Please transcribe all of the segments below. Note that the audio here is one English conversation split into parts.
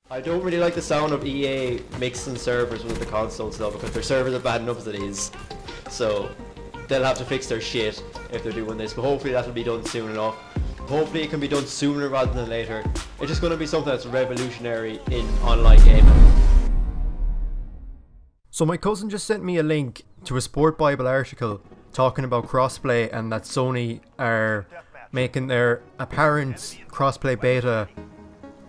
I don't really like the sound of EA mixing servers with the consoles though, because their servers are bad enough as it is. So they'll have to fix their shit if they're doing this, but hopefully that'll be done soon enough. Hopefully it can be done sooner rather than later. It's just going to be something that's revolutionary in online gaming. So my cousin just sent me a link to a Sport Bible article talking about crossplay and that Sony are making their apparent crossplay beta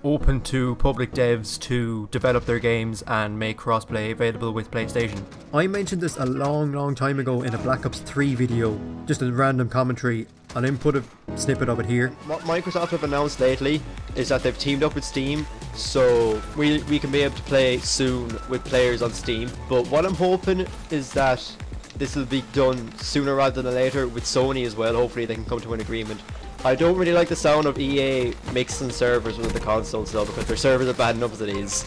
open to public devs to develop their games and make crossplay available with PlayStation. I mentioned this a long time ago in a Black Ops 3 video, just a random commentary. I'll input a snippet of it here. What Microsoft have announced lately is that they've teamed up with Steam, so we can be able to play soon with players on Steam. But what I'm hoping is that this will be done sooner rather than later with Sony as well. Hopefully they can come to an agreement. I don't really like the sound of EA mixing servers with the consoles though, because their servers are bad enough as it is.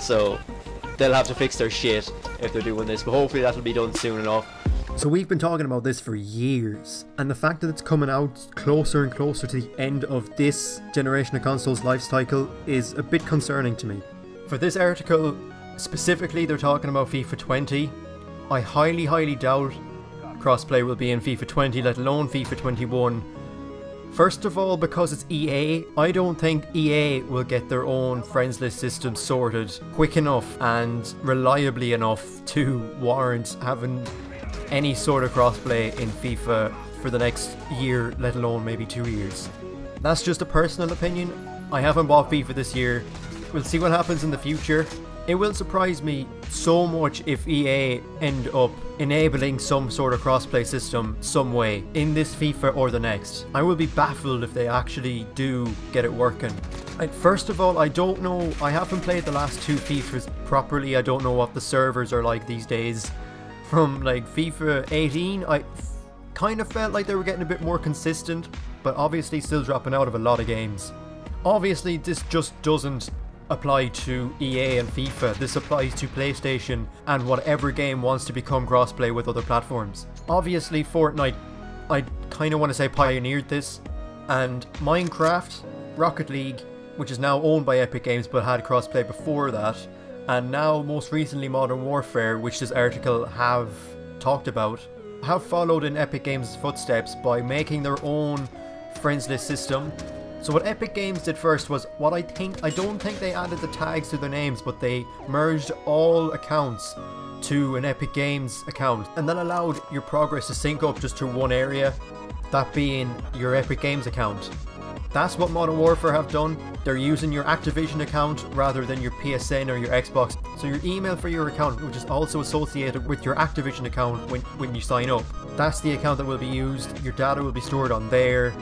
So they'll have to fix their shit if they're doing this, but hopefully that'll be done soon enough. So we've been talking about this for years, and the fact that it's coming out closer and closer to the end of this generation of consoles life cycle is a bit concerning to me. For this article, specifically they're talking about FIFA 20. I highly doubt crossplay will be in FIFA 20, let alone FIFA 21. First of all, because it's EA, I don't think EA will get their own friends list system sorted quick enough and reliably enough to warrant having any sort of crossplay in FIFA for the next year, let alone maybe 2 years. That's just a personal opinion. I haven't bought FIFA this year. We'll see what happens in the future. It will surprise me so much if EA end up enabling some sort of crossplay system some way in this FIFA or the next. I will be baffled if they actually do get it working. First of all, I don't know, I haven't played the last 2 FIFAs properly. I don't know what the servers are like these days. From like FIFA 18, I kind of felt like they were getting a bit more consistent, but obviously still dropping out of a lot of games. Obviously this just doesn't apply to EA and FIFA, this applies to PlayStation and whatever game wants to become crossplay with other platforms. Obviously Fortnite, I kind of want to say pioneered this, and Minecraft, Rocket League, which is now owned by Epic Games but had crossplay before that, and now most recently Modern Warfare, which this article have talked about, have followed in Epic Games' footsteps by making their own friends list system. So what Epic Games did first was, I don't think they added the tags to their names, but they merged all accounts to an Epic Games account, and that allowed your progress to sync up just to one area, that being your Epic Games account. That's what Modern Warfare have done. They're using your Activision account rather than your PSN or your Xbox. So your email for your account, which is also associated with your Activision account when you sign up, that's the account that will be used. Your data will be stored on there.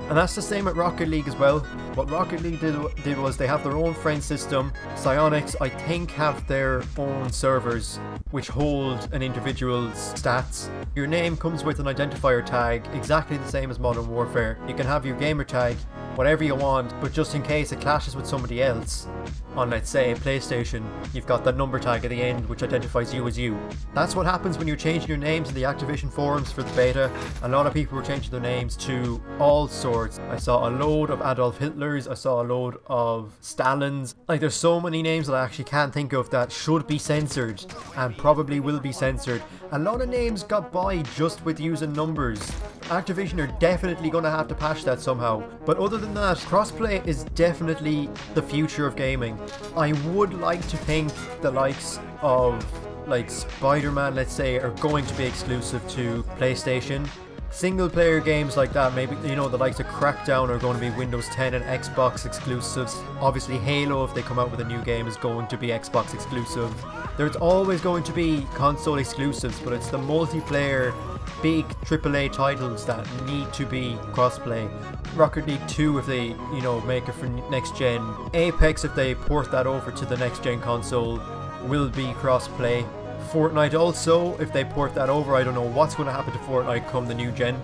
And that's the same at Rocket League as well. What Rocket League did was they have their own friend system. Psyonix, I think, have their own servers which hold an individual's stats. Your name comes with an identifier tag, exactly the same as Modern Warfare. You can have your gamer tag, whatever you want, but just in case it clashes with somebody else on, let's say, PlayStation, you've got that number tag at the end which identifies you as you. That's what happens when you're changing your names in the Activision forums for the beta. A lot of people were changing their names to all sorts. I saw a load of Adolf Hitlers, I saw a load of Stalins. Like, there's so many names that I actually can't think of that should be censored and probably will be censored. A lot of names got by just with using numbers. Activision are definitely going to have to patch that somehow. But other than that, crossplay is definitely the future of gaming. I would like to think the likes of like Spider-Man, let's say, are going to be exclusive to PlayStation. Single player games like that, maybe, you know, the likes of Crackdown are going to be Windows 10 and Xbox exclusives. Obviously Halo, if they come out with a new game, is going to be Xbox exclusive. There's always going to be console exclusives, but it's the multiplayer big AAA titles that need to be crossplay. Rocket League 2 if they, you know, make it for next gen. Apex if they port that over to the next gen console will be crossplay. Fortnite also, if they port that over. I don't know what's going to happen to Fortnite come the new gen.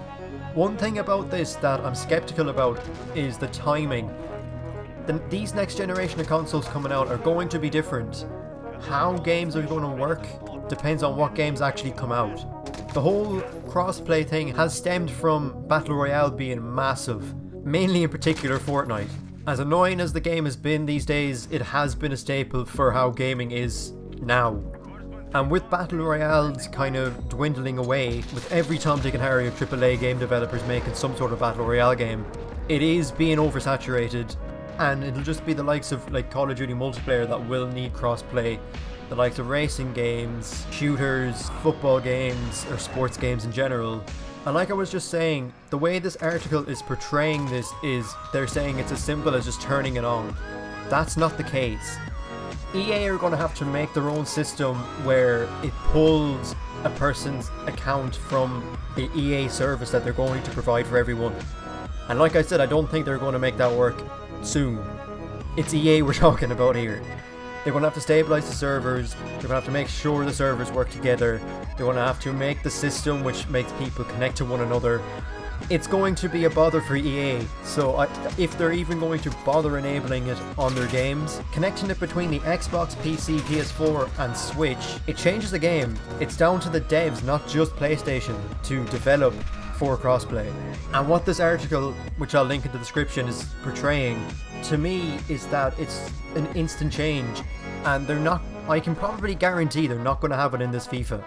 One thing about this that I'm skeptical about is the timing. These next generation of consoles coming out are going to be different. How games are going to work depends on what games actually come out. The whole crossplay thing has stemmed from Battle Royale being massive, mainly in particular Fortnite. As annoying as the game has been these days, it has been a staple for how gaming is now. And with Battle Royales kind of dwindling away, with every Tom, Dick and Harry of AAA game developers making some sort of Battle Royale game, it is being oversaturated, and it'll just be the likes of like Call of Duty multiplayer that will need crossplay, the likes of racing games, shooters, football games, or sports games in general. And like I was just saying, the way this article is portraying this is they're saying it's as simple as just turning it on. That's not the case. EA are going to have to make their own system where it pulls a person's account from the EA service that they're going to provide for everyone. And like I said, I don't think they're going to make that work soon. It's EA we're talking about here. They're going to have to stabilize the servers, they're going to have to make sure the servers work together, they're going to have to make the system which makes people connect to one another. It's going to be a bother for EA, so if they're even going to bother enabling it on their games, connecting it between the Xbox, PC, PS4 and Switch, it changes the game. It's down to the devs, not just PlayStation, to develop for crossplay. And what this article, which I'll link in the description, is portraying to me is that it's an instant change, and they're not, I can probably guarantee they're not going to have it in this FIFA.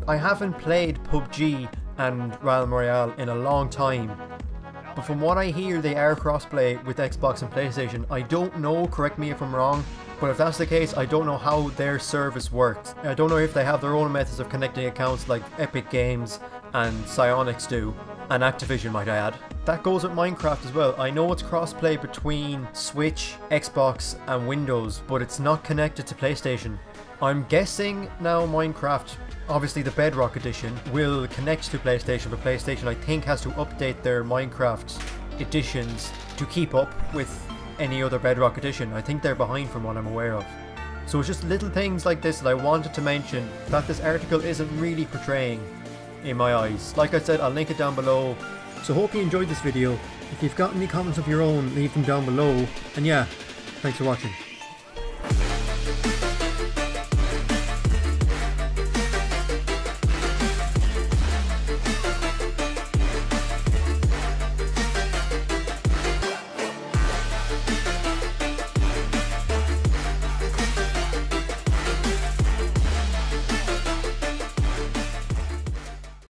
I haven't played PUBG and Realm Royale in a long time, but from what I hear they are crossplay with Xbox and PlayStation. I don't know, correct me if I'm wrong, but if that's the case, I don't know how their service works. I don't know if they have their own methods of connecting accounts like Epic Games and Psyonix do, and Activision might I add. That goes with Minecraft as well. I know it's crossplay between Switch, Xbox and Windows, but it's not connected to PlayStation. I'm guessing now Minecraft, obviously the Bedrock edition, will connect to PlayStation, but PlayStation I think has to update their Minecraft editions to keep up with any other Bedrock edition. I think they're behind from what I'm aware of. So it's just little things like this that I wanted to mention that this article isn't really portraying in my eyes. Like I said, I'll link it down below. So hope you enjoyed this video. If you've got any comments of your own, leave them down below. And yeah, thanks for watching.